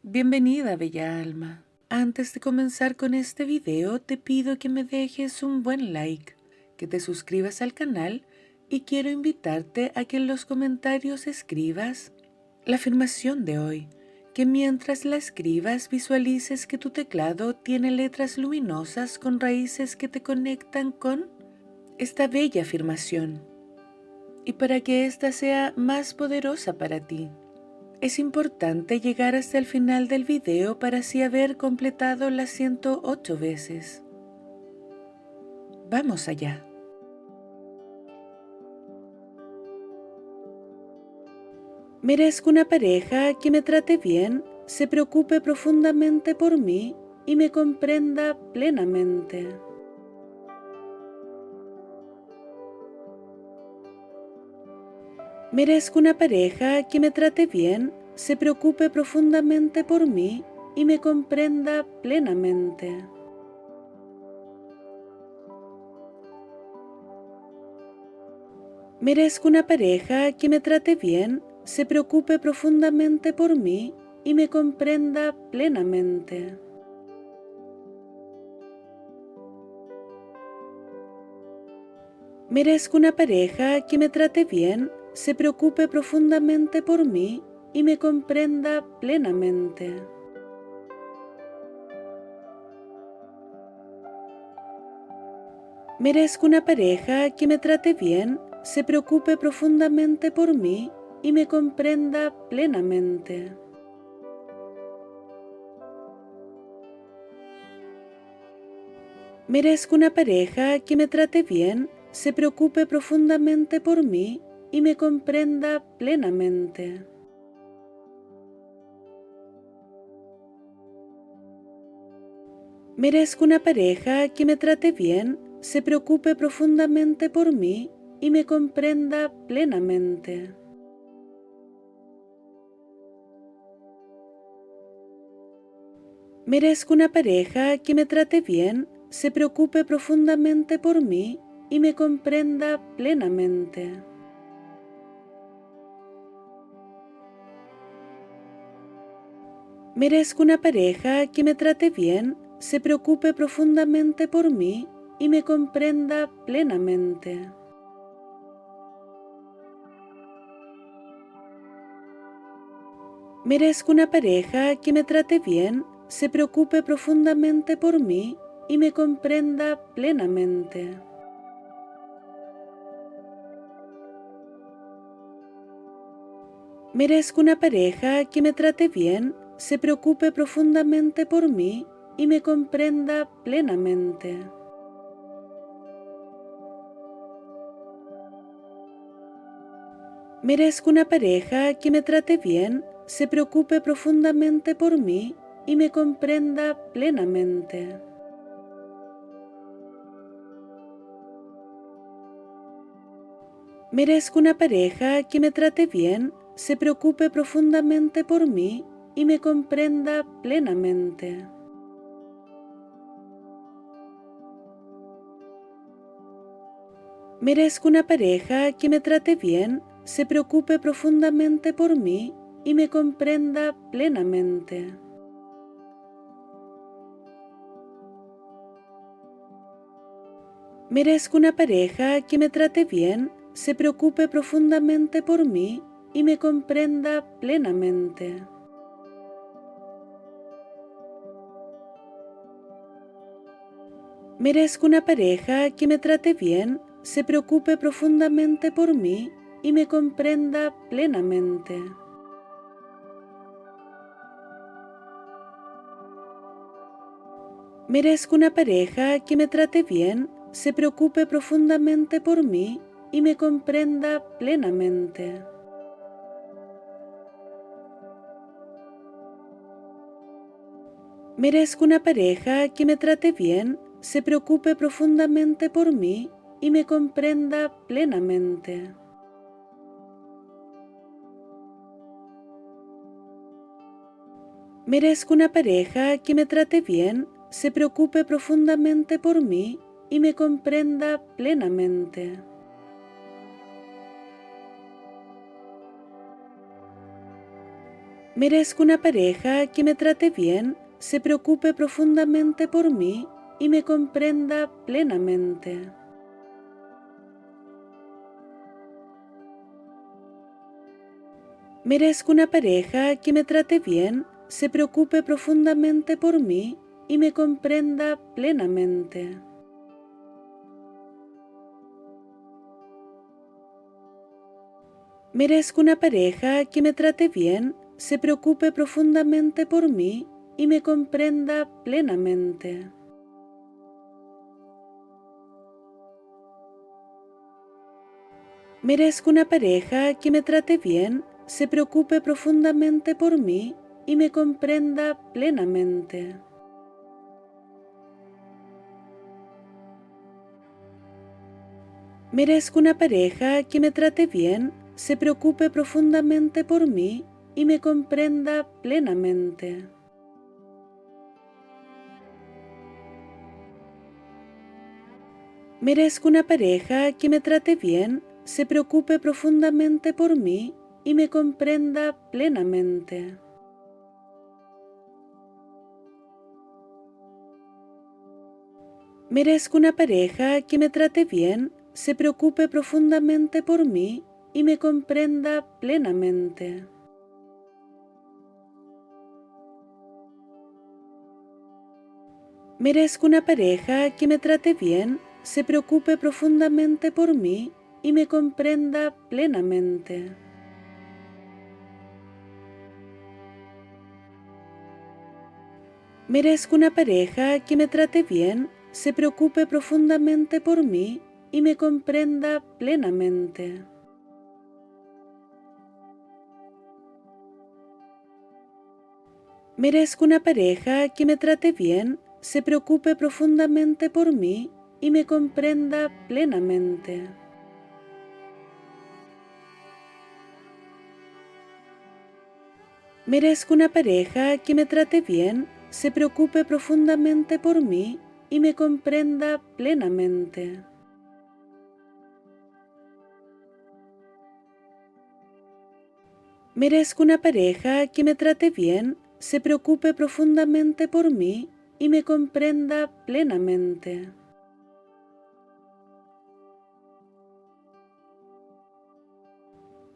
Bienvenida, bella alma. Antes de comenzar con este video, te pido que me dejes un buen like, que te suscribas al canal y quiero invitarte a que en los comentarios escribas la afirmación de hoy, que mientras la escribas visualices que tu teclado tiene letras luminosas con raíces que te conectan con esta bella afirmación. Y para que ésta sea más poderosa para ti, es importante llegar hasta el final del video para así haber completado las 108 veces. Vamos allá. Merezco una pareja que me trate bien, se preocupe profundamente por mí y me comprenda plenamente. Merezco una pareja que me trate bien, se preocupe profundamente por mí y me comprenda plenamente. Merezco una pareja que me trate bien, se preocupe profundamente por mí y me comprenda plenamente. Merezco una pareja que me trate bien, se preocupe profundamente por mí y me comprenda plenamente. Merezco una pareja que me trate bien, se preocupe profundamente por mí y me comprenda plenamente. Merezco una pareja que me trate bien, se preocupe profundamente por mí y me comprenda plenamente. Merezco una pareja que me trate bien, se preocupe profundamente por mí y me comprenda plenamente. Merezco una pareja que me trate bien, se preocupe profundamente por mí y me comprenda plenamente. Merezco una pareja que me trate bien, se preocupe profundamente por mí y me comprenda plenamente. Merezco una pareja que me trate bien, se preocupe profundamente por mí y me comprenda plenamente. Merezco una pareja que me trate bien, se preocupe profundamente por mí y me comprenda plenamente. Merezco una pareja que me trate bien, se preocupe profundamente por mí y me comprenda plenamente. Merezco una pareja que me trate bien, se preocupe profundamente por mí y me comprenda plenamente. Merezco una pareja que me trate bien, se preocupe profundamente por mí y me comprenda plenamente. Merezco una pareja que me trate bien, se preocupe profundamente por mí y me comprenda plenamente. Merezco una pareja que me trate bien, se preocupe profundamente por mí y me comprenda plenamente. Merezco una pareja que me trate bien, se preocupe profundamente por mí y me comprenda plenamente. Merezco una pareja que me trate bien, se preocupe profundamente por mí y me comprenda plenamente. Merezco una pareja que me trate bien, se preocupe profundamente por mí y me comprenda plenamente. Merezco una pareja que me trate bien, se preocupe profundamente por mí y me comprenda plenamente. Merezco una pareja que me trate bien, se preocupe profundamente por mí y me comprenda plenamente. Merezco una pareja que me trate bien, se preocupe profundamente por mí y me comprenda plenamente. Merezco una pareja que me trate bien, se preocupe profundamente por mí y me comprenda plenamente. Merezco una pareja que me trate bien, se preocupe profundamente por mí y me comprenda plenamente. Merezco una pareja que me trate bien, se preocupe profundamente por mí y me comprenda plenamente. Merezco una pareja que me trate bien, se preocupe profundamente por mí y me comprenda plenamente. Merezco una pareja que me trate bien, se preocupe profundamente por mí y me comprenda plenamente. Merezco una pareja que me trate bien, se preocupe profundamente por mí y me comprenda plenamente. Merezco una pareja que me trate bien, se preocupe profundamente por mí y me comprenda plenamente. Merezco una pareja que me trate bien, se preocupe profundamente por mí y me comprenda plenamente. Merezco una pareja que me trate bien, se preocupe profundamente por mí y me comprenda plenamente.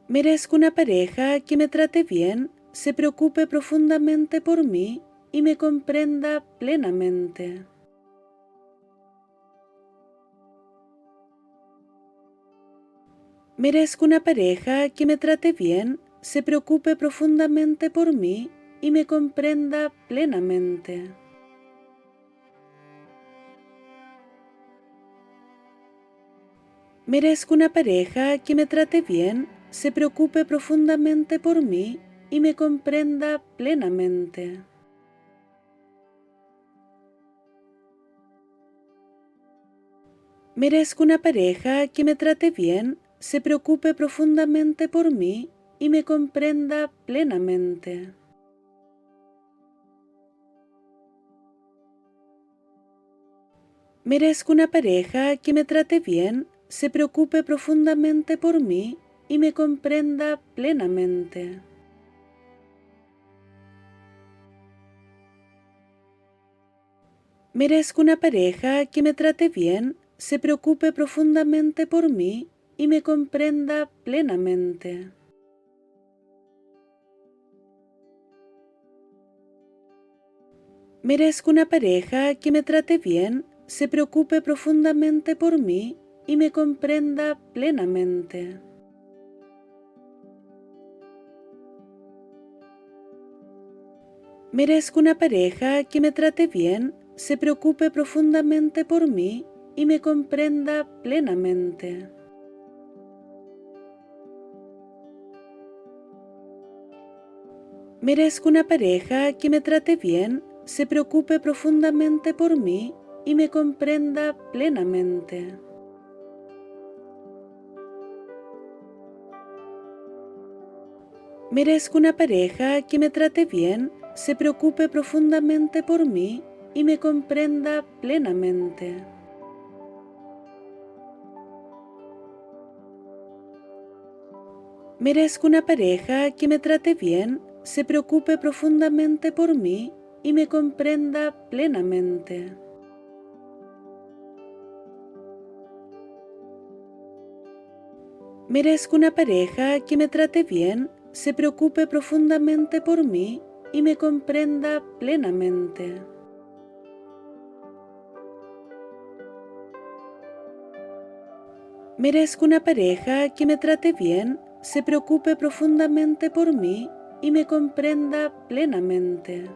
Merezco una pareja que me trate bien, se preocupe profundamente por mí y me comprenda plenamente. Merezco una pareja que me trate bien, se preocupe profundamente por mí y me comprenda plenamente. Merezco una pareja que me trate bien, se preocupe profundamente por mí y me comprenda plenamente. Merezco una pareja que me trate bien, se preocupe profundamente por mí y me comprenda plenamente. Merezco una pareja que me trate bien, se preocupe profundamente por mí y me comprenda plenamente. Merezco una pareja que me trate bien, se preocupe profundamente por mí y me comprenda plenamente. Merezco una pareja que me trate bien, se preocupe profundamente por mí y me comprenda plenamente. Merezco una pareja que me trate bien, se preocupe profundamente por mí y me comprenda plenamente. Merezco una pareja que me trate bien, se preocupe profundamente por mí y me comprenda plenamente. Merezco una pareja que me trate bien, se preocupe profundamente por mí y me comprenda plenamente. Merezco una pareja que me trate bien, se preocupe profundamente por mí y me comprenda plenamente. Merezco una pareja que me trate bien, se preocupe profundamente por mí y me comprenda plenamente. Merezco una pareja que me trate bien, se preocupe profundamente por mí y me comprenda plenamente.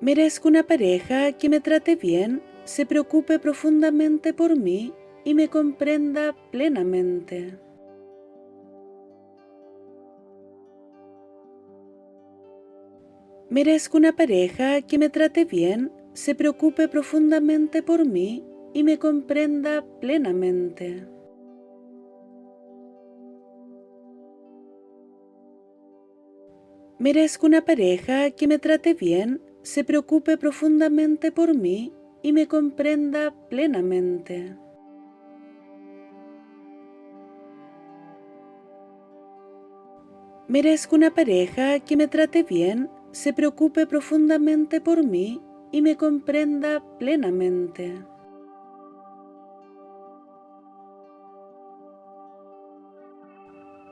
Merezco una pareja que me trate bien, se preocupe profundamente por mí y me comprenda plenamente. Merezco una pareja que me trate bien, se preocupe profundamente por mí y me comprenda plenamente. Merezco una pareja que me trate bien, se preocupe profundamente por mí y me comprenda plenamente. Merezco una pareja que me trate bien, se preocupe profundamente por mí y me comprenda plenamente.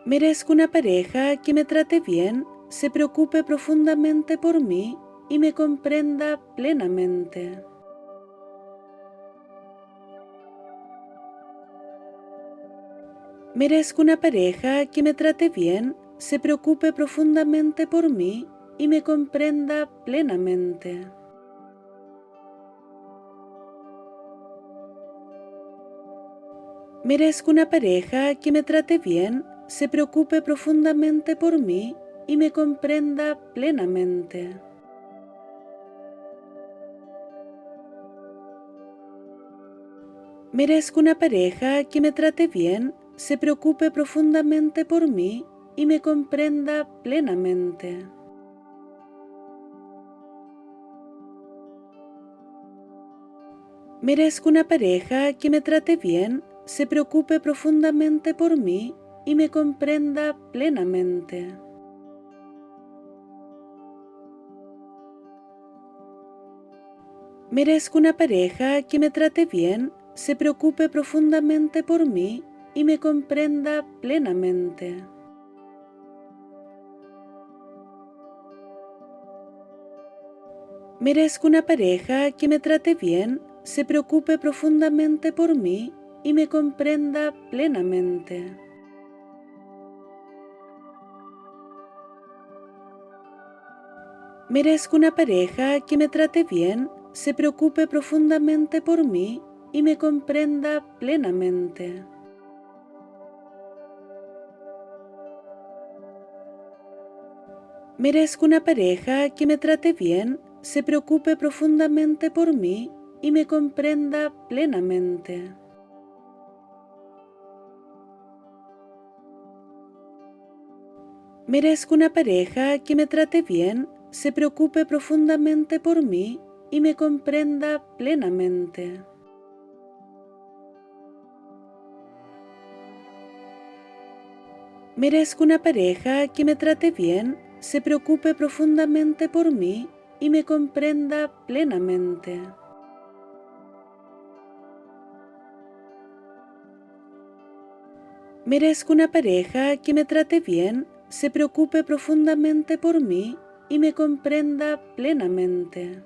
Merezco una pareja que me trate bien, se preocupe profundamente por mí y me comprenda plenamente. Merezco una pareja que me trate bien, se preocupe profundamente por mí y me comprenda plenamente. Merezco una pareja que me trate bien, se preocupe profundamente por mí y me comprenda plenamente. Merezco una pareja que me trate bien, se preocupe profundamente por mí y me comprenda plenamente. Merezco una pareja que me trate bien, se preocupe profundamente por mí y me comprenda plenamente. Merezco una pareja que me trate bien, se preocupe profundamente por mí y me comprenda plenamente. Merezco una pareja que me trate bien, se preocupe profundamente por mí y me comprenda plenamente. Merezco una pareja que me trate bien, se preocupe profundamente por mí y me comprenda plenamente. Merezco una pareja que me trate bien, se preocupe profundamente por mí y me comprenda plenamente. Merezco una pareja que me trate bien, se preocupe profundamente por mí y me comprenda plenamente. Merezco una pareja que me trate bien, se preocupe profundamente por mí y me comprenda plenamente. Merezco una pareja que me trate bien, se preocupe profundamente por mí y me comprenda plenamente.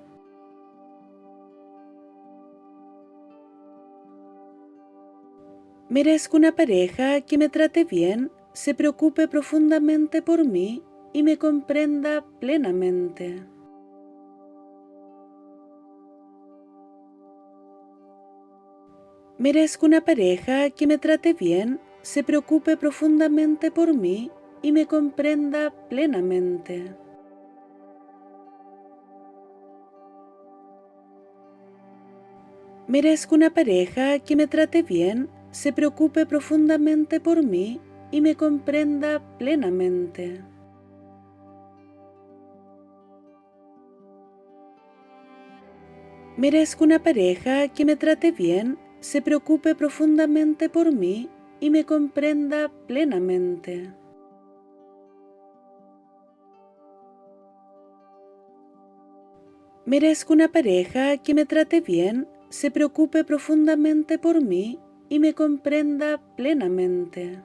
Merezco una pareja que me trate bien, se preocupe profundamente por mí y me comprenda plenamente. Merezco una pareja que me trate bien, se preocupe profundamente por mí y me comprenda plenamente. Merezco una pareja que me trate bien, se preocupe profundamente por mí y me comprenda plenamente. Merezco una pareja que me trate bien, se preocupe profundamente por mí y me comprenda plenamente. Merezco una pareja que me trate bien, se preocupe profundamente por mí y me comprenda plenamente.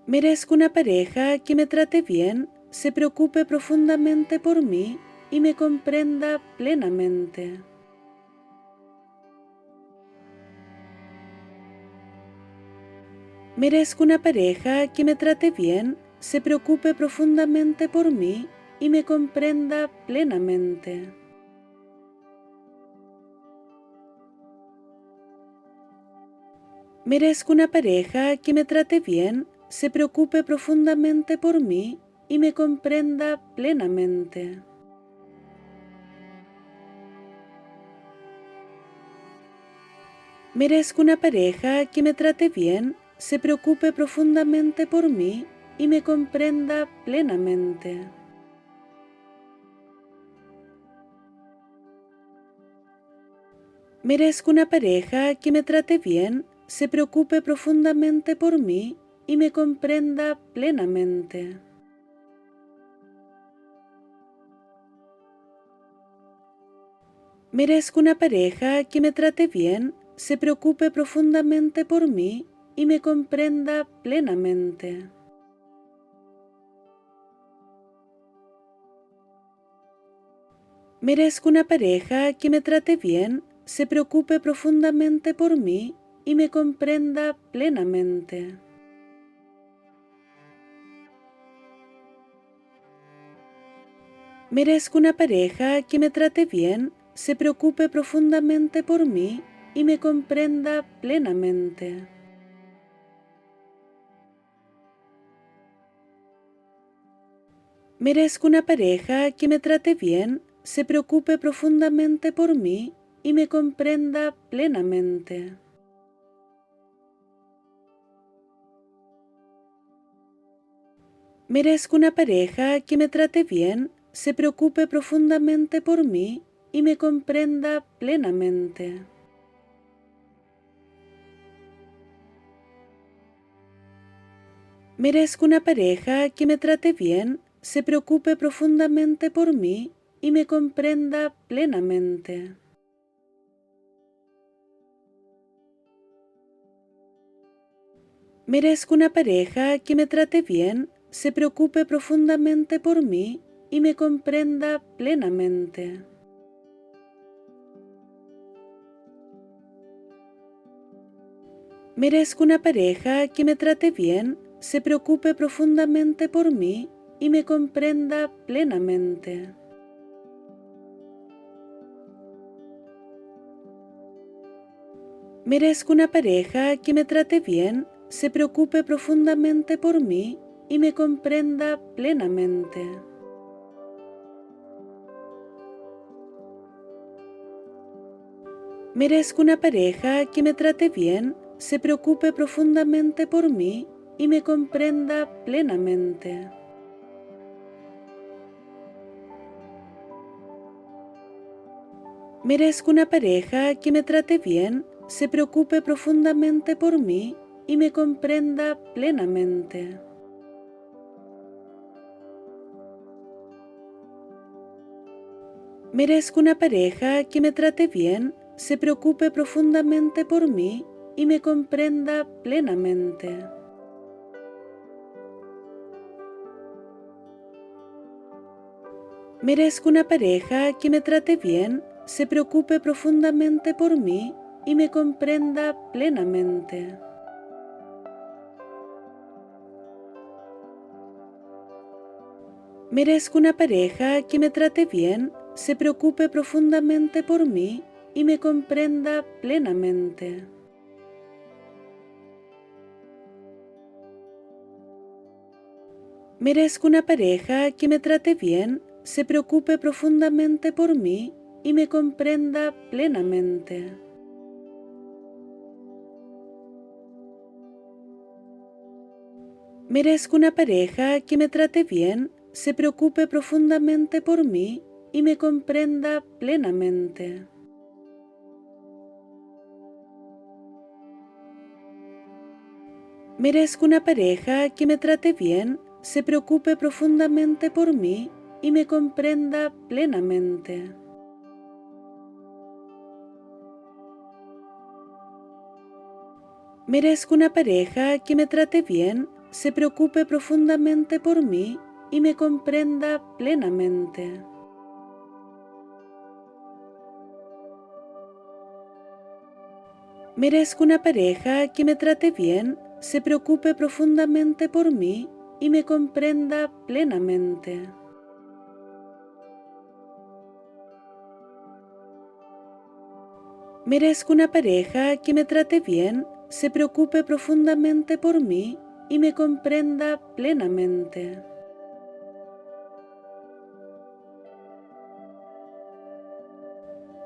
Merezco una pareja que me trate bien, se preocupe profundamente por mí y me comprenda plenamente. Merezco una pareja que me trate bien, se preocupe profundamente por mí y me comprenda plenamente. Merezco una pareja que me trate bien, se preocupe profundamente por mí y me comprenda plenamente. Merezco una pareja que me trate bien, se preocupe profundamente por mí y me comprenda plenamente. Merezco una pareja que me trate bien, se preocupe profundamente por mí y me comprenda plenamente. Merezco una pareja que me trate bien, se preocupe profundamente por mí y me comprenda plenamente. Merezco una pareja que me trate bien, se preocupe profundamente por mí y me comprenda plenamente. Merezco una pareja que me trate bien, se preocupe profundamente por mí y me comprenda plenamente. Merezco una pareja que me trate bien, se preocupe profundamente por mí y me comprenda plenamente. Merezco una pareja que me trate bien, se preocupe profundamente por mí y me comprenda plenamente. Merezco una pareja que me trate bien, se preocupe profundamente por mí y me comprenda plenamente. Merezco una pareja que me trate bien, se preocupe profundamente por mí y me comprenda plenamente. Merezco una pareja que me trate bien, se preocupe profundamente por mí y me comprenda plenamente. Merezco una pareja que me trate bien, se preocupe profundamente por mí y me comprenda plenamente. Merezco una pareja que me trate bien, se preocupe profundamente por mí y me comprenda plenamente. Merezco una pareja que me trate bien, se preocupe profundamente por mí y me comprenda plenamente. Merezco una pareja que me trate bien, se preocupe profundamente por mí y me comprenda plenamente. Merezco una pareja que me trate bien, se preocupe profundamente por mí y me comprenda plenamente. Merezco una pareja que me trate bien, se preocupe profundamente por mí y me comprenda plenamente. Merezco una pareja que me trate bien, se preocupe profundamente por mí y me comprenda plenamente. Merezco una pareja que me trate bien, se preocupe profundamente por mí y me comprenda plenamente. Merezco una pareja que me trate bien, se preocupe profundamente por mí y me comprenda plenamente. Merezco una pareja que me trate bien, se preocupe profundamente por mí y me comprenda plenamente. Merezco una pareja que me trate bien, se preocupe profundamente por mí y me comprenda plenamente. Merezco una pareja que me trate bien, se preocupe profundamente por mí y me comprenda plenamente.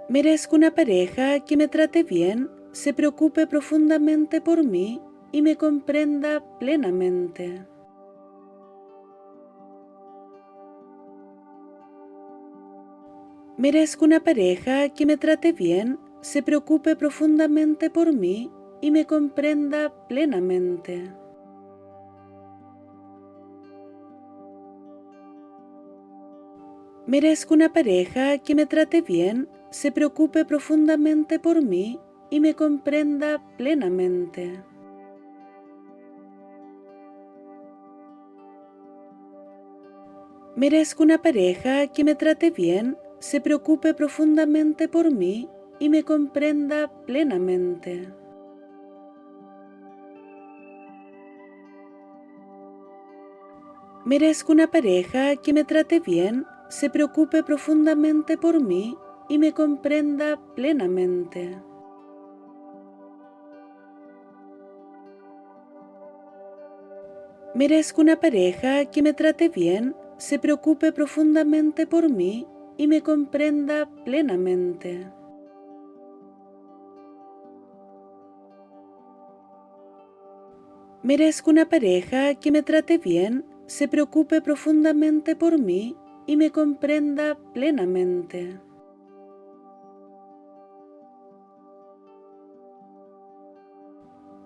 Merezco una pareja que me trate bien, se preocupe profundamente por mí y me comprenda plenamente. Merezco una pareja que me trate bien, se preocupe profundamente por mí y me comprenda plenamente. Merezco una pareja que me trate bien, se preocupe profundamente por mí y me comprenda plenamente. Merezco una pareja que me trate bien, se preocupe profundamente por mí y me comprenda plenamente. Merezco una pareja que me trate bien, se preocupe profundamente por mí y me comprenda plenamente. Merezco una pareja que me trate bien, se preocupe profundamente por mí y me comprenda plenamente. Merezco una pareja que me trate bien, se preocupe profundamente por mí y me comprenda plenamente.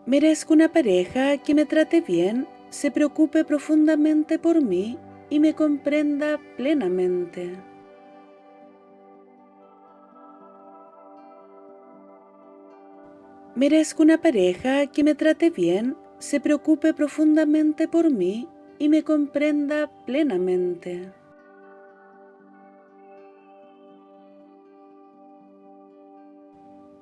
Merezco una pareja que me trate bien, se preocupe profundamente por mí y me comprenda plenamente. Merezco una pareja que me trate bien, se preocupe profundamente por mí y me comprenda plenamente.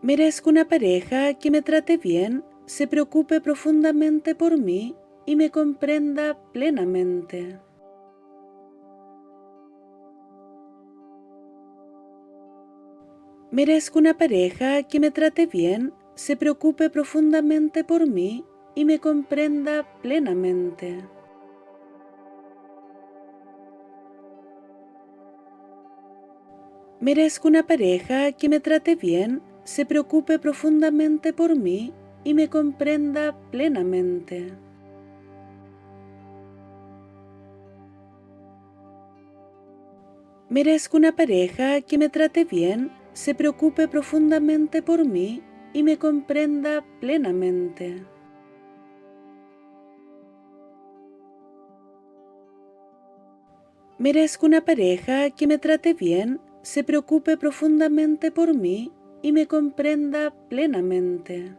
Merezco una pareja que me trate bien, se preocupe profundamente por mí y me comprenda plenamente. Merezco una pareja que me trate bien, se preocupe profundamente por mí y me comprenda plenamente. Merezco una pareja que me trate bien, se preocupe profundamente por mí y me comprenda plenamente. Merezco una pareja que me trate bien, se preocupe profundamente por mí y me comprenda plenamente. Merezco una pareja que me trate bien, se preocupe profundamente por mí y me comprenda plenamente.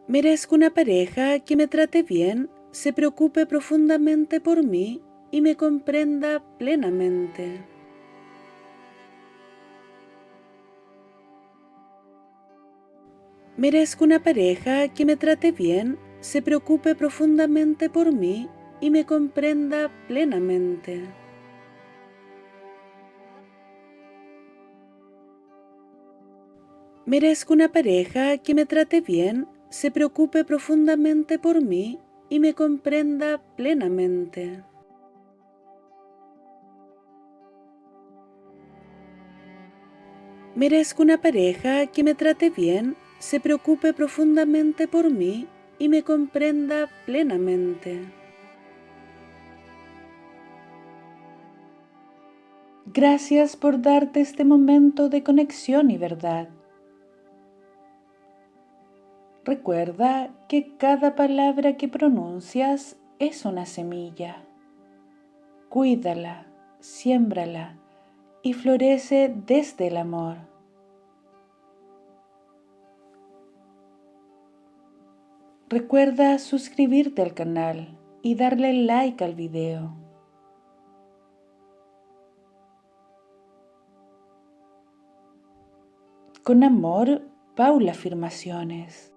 Merezco una pareja que me trate bien, se preocupe profundamente por mí y me comprenda plenamente. Merezco una pareja que me trate bien, se preocupe profundamente por mí y me comprenda plenamente. Merezco una pareja que me trate bien, se preocupe profundamente por mí y me comprenda plenamente. Merezco una pareja que me trate bien, se preocupe profundamente por mí y me comprenda plenamente. Gracias por darte este momento de conexión y verdad. Recuerda que cada palabra que pronuncias es una semilla. Cuídala, siémbrala y florece desde el amor. Recuerda suscribirte al canal y darle like al video. Con amor, Paula Afirmaciones.